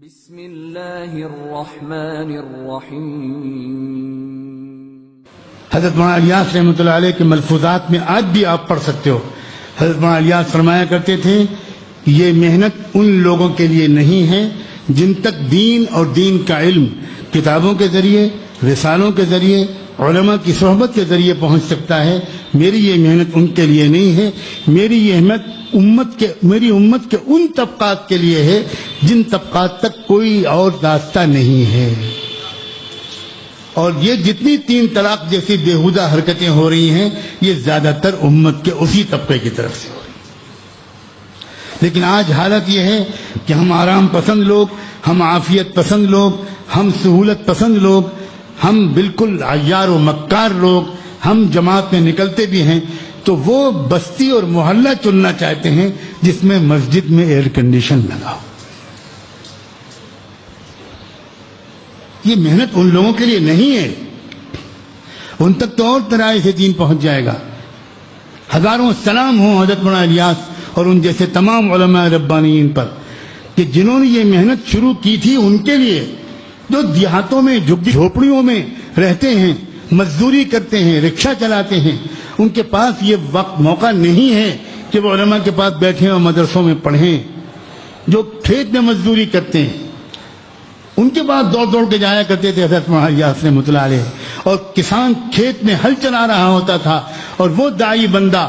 بسم اللہ الرحمن الرحیم۔ حضرت مولانا الیاس رحمۃ اللہ علیہ کے ملفوظات میں آج بھی آپ پڑھ سکتے ہو۔ حضرت مولانا الیاس فرمایا کرتے تھے، یہ محنت ان لوگوں کے لیے نہیں ہے جن تک دین اور دین کا علم کتابوں کے ذریعے، رسالوں کے ذریعے، علماء کی صحبت کے ذریعے پہنچ سکتا ہے۔ میری یہ محنت ان کے لیے نہیں ہے، میری یہ محنت میری امت کے ان طبقات کے لیے ہے جن طبقات تک کوئی اور راستہ نہیں ہے۔ اور یہ جتنی 3 طلاق جیسی بےہودہ حرکتیں ہو رہی ہیں، یہ زیادہ تر امت کے اسی طبقے کی طرف سے ہو رہی ہیں۔ لیکن آج حالت یہ ہے کہ ہم آرام پسند لوگ، ہم عافیت پسند لوگ، ہم سہولت پسند لوگ، ہم بالکل عیار و مکار لوگ، ہم جماعت میں نکلتے بھی ہیں تو وہ بستی اور محلہ چننا چاہتے ہیں جس میں مسجد میں ایئر کنڈیشن لگا ہو۔ یہ محنت ان لوگوں کے لیے نہیں ہے، ان تک تو اور طرح سے دین پہنچ جائے گا۔ ہزاروں سلام ہوں حضرت مولانا الیاس اور ان جیسے تمام علماء ربانیین پر کہ جنہوں نے یہ محنت شروع کی تھی، ان کے لیے جو دیہاتوں میں جھوپڑیوں میں رہتے ہیں، مزدوری کرتے ہیں، رکشہ چلاتے ہیں، ان کے پاس یہ وقت موقع نہیں ہے کہ وہ علماء کے پاس بیٹھیں اور مدرسوں میں پڑھیں۔ جو کھیت میں مزدوری کرتے ہیں ان کے پاس دوڑ کے جایا کرتے تھے حضرت مولانا الیاس رحمۃ اللہ علیہ، اور کسان کھیت میں ہل چلا رہا ہوتا تھا اور وہ داعی بندہ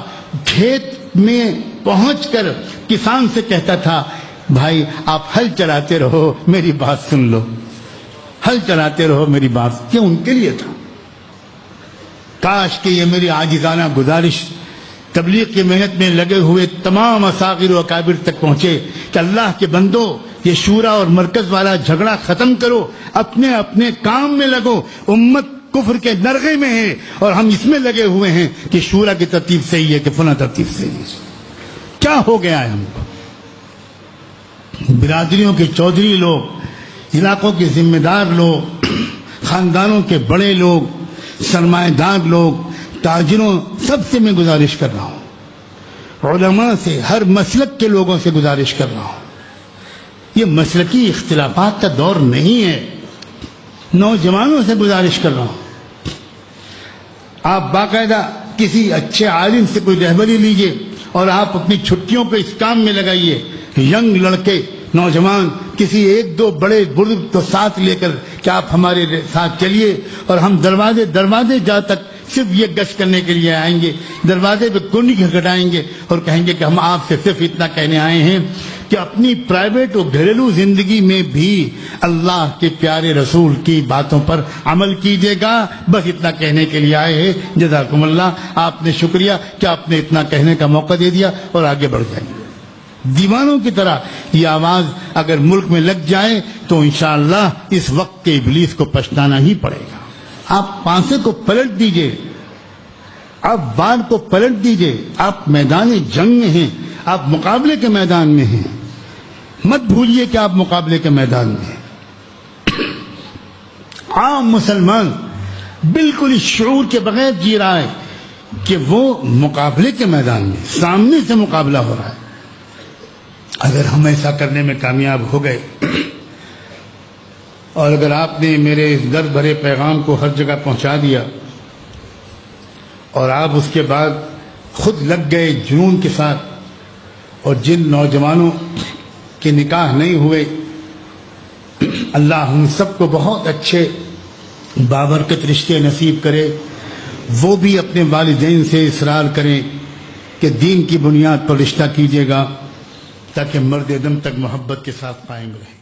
کھیت میں پہنچ کر کسان سے کہتا تھا، بھائی آپ ہل چلاتے رہو، میری بات سن لو، ہل چلاتے رہو میری بات۔ یہ ان کے لیے تھا۔ کاش کہ یہ میری عاجزانہ گزارش تبلیغ کی محنت میں لگے ہوئے تمام اصاغر و اکابر تک پہنچے کہ اللہ کے بندو، یہ شورا اور مرکز والا جھگڑا ختم کرو، اپنے اپنے کام میں لگو۔ امت کفر کے نرغے میں ہے اور ہم اس میں لگے ہوئے ہیں کہ شورا کی ترتیب صحیح ہے کہ فلاں ترتیب صحیح ہے۔ کیا ہو گیا ہے ہم کو؟ برادریوں کے چودھری لوگ، علاقوں کے ذمہ دار لوگ، خاندانوں کے بڑے لوگ، سرمایہ دار لوگ، تاجروں، سب سے میں گزارش کر رہا ہوں، علماء سے، ہر مسلک کے لوگوں سے گزارش کر رہا ہوں، یہ مسلکی اختلافات کا دور نہیں ہے۔ نوجوانوں سے گزارش کر رہا ہوں، آپ باقاعدہ کسی اچھے عالم سے کوئی رہبری لیجئے اور آپ اپنی چھٹیوں کو اس کام میں لگائیے۔ ینگ لڑکے، نوجوان، کسی 1-2 بڑے بزرگ تو ساتھ لے کر کہ آپ ہمارے ساتھ چلیے، اور ہم دروازے جا تک صرف یہ گشت کرنے کے لیے آئیں گے، دروازے پہ کنڈی کھٹکھٹائیں گے اور کہیں گے کہ ہم آپ سے صرف اتنا کہنے آئے ہیں کہ اپنی پرائیویٹ اور گھریلو زندگی میں بھی اللہ کے پیارے رسول کی باتوں پر عمل کیجیے گا۔ بس اتنا کہنے کے لیے آئے ہیں۔ جزاکم اللہ، آپ نے شکریہ کہ آپ نے اتنا کہنے کا موقع دے دیا، اور آگے بڑھ جائیں۔ دیوانوں کی طرح یہ آواز اگر ملک میں لگ جائے تو انشاءاللہ اس وقت کے ابلیس کو پچھتانا ہی پڑے گا۔ آپ پانسے کو پلٹ دیجئے، آپ بار کو پلٹ دیجئے، آپ میدان جنگ میں ہیں، آپ مقابلے کے میدان میں ہیں، مت بھولیے کہ آپ مقابلے کے میدان میں ہیں۔ عام مسلمان بالکل اس شعور کے بغیر جی رہا ہے کہ وہ مقابلے کے میدان میں، سامنے سے مقابلہ ہو رہا ہے۔ اگر ہم ایسا کرنے میں کامیاب ہو گئے، اور اگر آپ نے میرے اس درد بھرے پیغام کو ہر جگہ پہنچا دیا، اور آپ اس کے بعد خود لگ گئے جنون کے ساتھ، اور جن نوجوانوں کے نکاح نہیں ہوئے، اللہ ہم سب کو بہت اچھے بابرکت رشتے نصیب کرے، وہ بھی اپنے والدین سے اصرار کریں کہ دین کی بنیاد پر رشتہ کیجیے گا تاکہ مرد دم تک محبت کے ساتھ قائم رہے۔